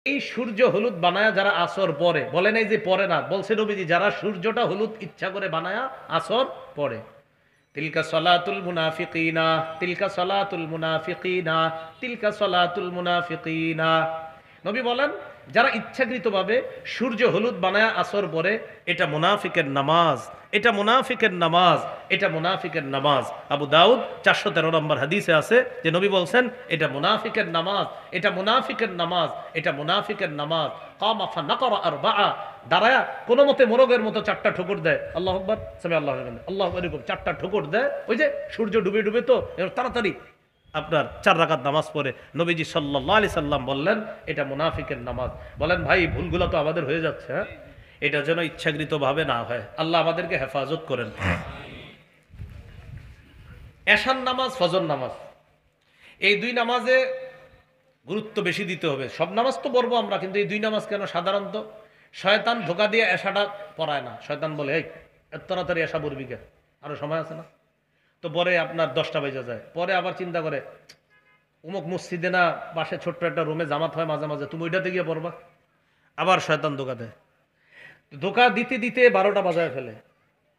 এই সূর্য হলুদ বানায়া যারা আসর পরে, বলে নাই যে পরে না, বলছে নবীজি যারা সূর্যটা হলুদ ইচ্ছা করে বানায়া আসর পরে, তিলকা সলাতুল মুনাফিকিনা, তিলকা সলাতুল মুনাফিকিনা, তিলকা সলাতুল মুনাফিকিনা। নবী বলেন যারা ইচ্ছাকৃতভাবে সূর্য হলুদ বানায়া আসর পরে, এটা মুনাফিকের নামাজ, এটা মুনাফিকের নামাজ, এটা মুনাফিকের নামাজ। আবু দাউদ 413 নম্বর হাদিসে আছে যে নবী বলছেন এটা মুনাফিকের নামাজ, এটা মুনাফিকের নামাজ, এটা মুনাফিকের নামাজ। কামা ফানাকারা আরবাআ, দাঁড়ায়া কোনো মতে মোরগের মতো 4টা ঠোকর দেয়, আল্লাহু আকবার, সামি আল্লাহু আকবার, আল্লাহু আকবার, এরকম 4টা ঠোকর দেয়। ওই যে সূর্য ডুবে ডুবে তো তাড়াতাড়ি আপনার 4 রাকাত নামাজ পড়ে। নবীজি সাল্লাল্লাহু আলাইহি সাল্লাম বললেন এটা মুনাফিকের নামাজ। বলেন ভাই ভুলগুলো তো আমাদের হয়ে যাচ্ছে, হ্যাঁ? এটা যেন ইচ্ছাকৃতভাবে না হয়, আল্লাহ আমাদেরকে হেফাজত করেন। এশার নামাজ, ফজর নামাজ, এই দুই নামাজে গুরুত্ব বেশি দিতে হবে। সব নামাজ তো পড়বো আমরা, কিন্তু এই দুই নামাজ কেন সাধারণত শয়তান ধোকা দিয়ে এশাটা পড়ায় না। শয়তান বলে এই এত তাড়াতাড়ি এশা পড়বি কে, আরো সময় আছে না? তো পরে আপনার 10টা বেজে যায়, পরে আবার চিন্তা করে অমুক মসজিদে না পাশে ছোট্ট একটা রুমে জামাত হয় মাঝে মাঝে, তুমি ওইটাতে গিয়ে পড়বা। আবার শয়তান ধোকা দেয়, ধোকা দিতে দিতে 12টা বাজায় ফেলে।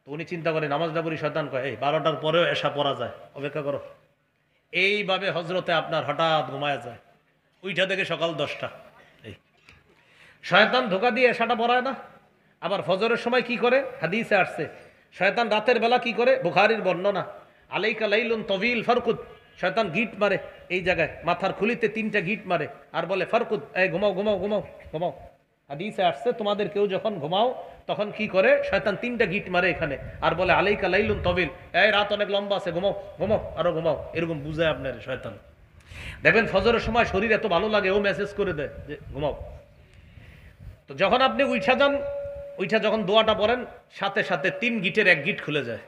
তো উনি চিন্তা করে নামাজটা পড়ি, শয়তান কয় এই 12টার পরেও এশা পড়া যায়, অপেক্ষা করো। এইভাবে হজরতে আপনার হঠাৎ ঘুমায় যায়, ওইটা থেকে সকাল 10টা। এই শয়তান ধোকা দিয়ে এশাটা পড়ায় না। আবার ফজরের সময় কি করে, হাদিসে আসছে শয়তান রাতের বেলা কি করে, বুখারীর বর্ণনা, আলাইকা লাইলুন তবিল ফারকুদ, শয়তান গিট মারে এই জায়গায় মাথার খুলিতে 3টা গিট মারে আর বলে ফারকুদ, এই ঘুমাও ঘুমাও ঘুমাও ঘুমাও। হাদিসে আসছে তোমাদের কেউ যখন ঘুমাও তখন কি করে, শয়তান 3টা গিট মারে এখানে আর বলে আলাইকা লাইলুন তবিল, এই রাত অনেক লম্বা আছে, ঘুমাও ঘুমাও আরো ঘুমাও, এরকম বুঝায় আপনার শয়তান। দেখবেন ফজরের সময় শরীর এত ভালো লাগে, ও মেসেজ করে দেয় যে ঘুমাও। তো যখন আপনি উঠা যান, উঠা যখন দোয়াটা পড়েন সাথে সাথে 3 গিটের 1 গিট খুলে যায়।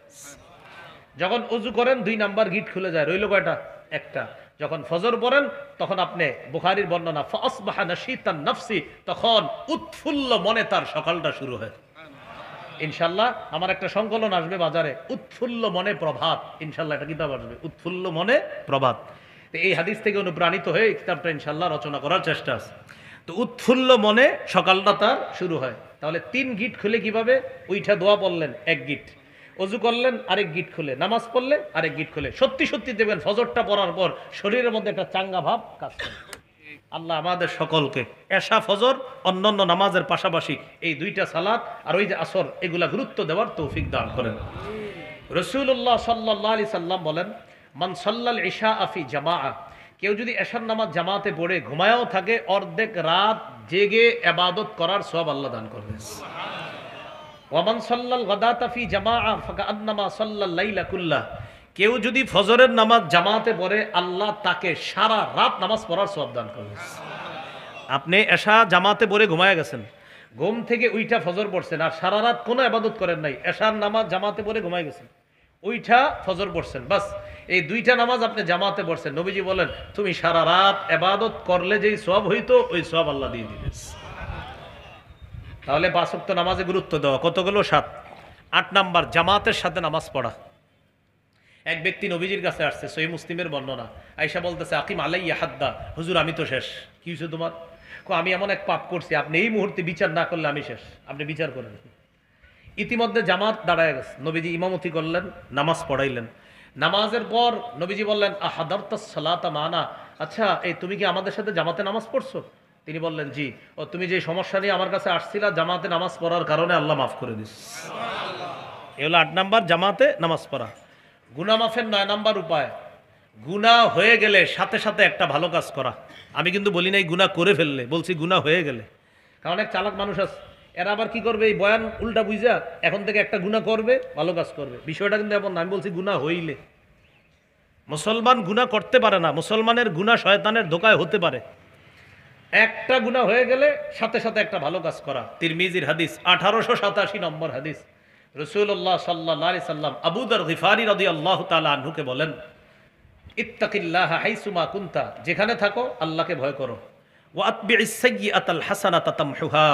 যখন অজু করেন 2 নাম্বার গিট খুলে যায়, রইল কয়টা? একটা। যখন ফজর পড়েন তখন আপনি বুখারীর বর্ণনা ফাসবাহা নাশীতান নাফসি, তখন উৎফুল্ল মনে তার সকালটা শুরু হয়। ইনশাআল্লাহ আমার একটা সংকলন আসবে বাজারে, উৎফুল্ল মনে প্রভাত, ইনশাআল্লাহ এটা কিতাব আসবে, উৎফুল্ল মনে প্রভাত। তো এই হাদিস থেকে অনুপ্রাণিত হয়ে এই কিতাবটা ইনশাআল্লাহ রচনা করার চেষ্টা আছে। তো উৎফুল্ল মনে সকালটা তার শুরু হয়। তাহলে 3 গিট খুলে কিভাবে, উইঠা দোয়া পড়লেন 1 গিট, অজু করলেন আরেক গিট খুলে, নামাজ পড়লে আরেক গিট খুলে, সত্যি সত্যি দেবেন ফজরটা পড়ার পর শরীরের মধ্যে একটা চাঙ্গা ভাব কাজ করে। আল্লাহ আমাদের সকলকে এশা ফজর অন্যান্য নামাজের পাশাপাশি এই 2টা সালাত আর ওই যে আসর এগুলা গুরুত্ব দেওয়ার তৌফিক দান করেন। রাসূলুল্লাহ সাল্লাল্লাহু আলাইহি সাল্লাম বলেন মান সাল্লাল ইশা ফি জামাআ, কেউ যদি এশার নামাজ জামাতে পড়ে ঘুমায়ও থাকে, অর্ধেক রাত জেগে ইবাদত করার সওয়াব আল্লাহ দান করবেন। ওয়ামান সাল্লাল গাদাতা ফি জামাআ ফাকান্নামা সাল্লাল লাইলা কুল্লাহ, কেউ যদি ফজরের নামাজ জামাতে পড়ে আল্লাহ তাকে সারা রাত নামাজ পড়ার সওয়াব দান করবেন। আপনি এশা জামাতে পড়ে ঘুমায় গেছেন, ঘুম থেকে উইঠা ফজর পড়ছেন আর সারা রাত কোনো ইবাদত করেন নাই, এশার নামাজ জামাতে পড়ে ঘুমায় গেছেন, উইঠা ফজর পড়ছেন, বাস এই 2টা নামাজ আপনি জামাতে পড়ছেন, নবীজি বলেন তুমি সারা রাত ইবাদত করলে যেই সওয়াব হইতো ওই সওয়াব আল্লাহ দিয়ে দিবেন। তাহলে 5 ওয়াক্ত নামাজে গুরুত্ব দেওয়া, কতগুলো? 7। 8 নাম্বার জামাতের সাথে নামাজ পড়া। এক ব্যক্তি নবীজির কাছে আসছে, সহিহ মুসলিমের বর্ণনা, আয়েশা বলতেছে আকিম আলাইয়া হাদ্দা, হুজুর আমি তো শেষ। কি হয়েছে তোমার? আমি এমন এক পাপ করছি, আপনি এই মুহূর্তে বিচার না করলে আমি শেষ, আপনি বিচার করেন। ইতিমধ্যে জামাত দাঁড়ায় গেছে, নবীজি ইমামতি করলেন, নামাজ পড়াইলেন। নামাজের পর নবীজি বললেন আহাদারতাস সালাতা মানা, আচ্ছা এই তুমি কি আমাদের সাথে জামাতে নামাজ পড়ছো? তিনি বললেন জি। ও তুমি যে সমস্যা নিয়ে আমার কাছে আসছিলা জামাতে নামাজ পড়ার কারণে আল্লাহ মাফ করে দিস। এ হলো 8 নাম্বার জামাতে নামাজ পড়া। গুনাহ মাফের 9 নাম্বার উপায়, গুনাহ হয়ে গেলে সাথে সাথে একটা ভালো কাজ করা। আমি কিন্তু বলি নাই গুনাহ করে ফেললে, বলছি গুনাহ হয়ে গেলে। কারণ এক চালাক মানুষ আছে, এরা আবার কি করবে, এই বয়ান উল্টা বুঝা এখন থেকে একটা গুনাহ করবে, ভালো কাজ করবে। বিষয়টা কিন্তু এমন না, আমি বলছি গুনাহ হইলে। মুসলমান গুনাহ করতে পারে না, মুসলমানের গুনাহ শয়তানের ধোকায় হতে পারে। একটা গুনাহ হয়ে গেলে সাথে সাথে একটা ভালো কাজ করা। তিরমিজির হাদিস 1887 নম্বর হাদিস, রাসূলুল্লাহ সাল্লাল্লাহু আলাইহি সাল্লাম আবু যর গিফারি রাদিয়াল্লাহু তাআলা আনহুকে বলেন ইত্তাকিল্লাহা হাইসুমা কুনতা, যেখানে থাকো আল্লাহকে ভয় করো। ওয়া আতবিইস সাইয়্যাতাল হাসানাতা তামহুহা,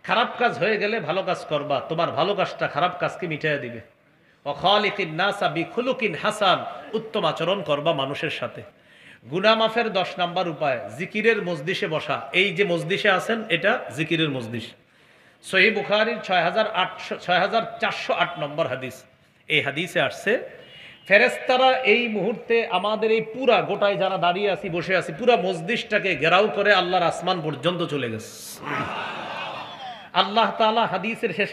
খারাপ কাজ হয়ে গেলে ভালো কাজ করবা, তোমার ভালো কাজটা খারাপ কাজকে মিটাইয়া দিবে। ওয়া খালিকিন নাসা বিখুলুকিন হাসান, উত্তম আচরণ করবা মানুষের সাথে। গুনাহ মাফের 10 নাম্বার উপায় জিকিরের মজলিসে বসা। এই যে মজলিসে আছেন এটা জিকিরের মজলিস। সহিহ বুখারীর 6408 নম্বর হাদিস। এই হাদিসে আসছে ফেরেশতারা এই মুহূর্তে আমাদের এই পুরা গোটায় যারা দাঁড়িয়ে আছি বসে আছি পুরা মজলিসটাকে ঘেরাও করে আল্লাহর আসমান পর্যন্ত চলে গেছে। আল্লাহ তাআলা হাদিসের শেষে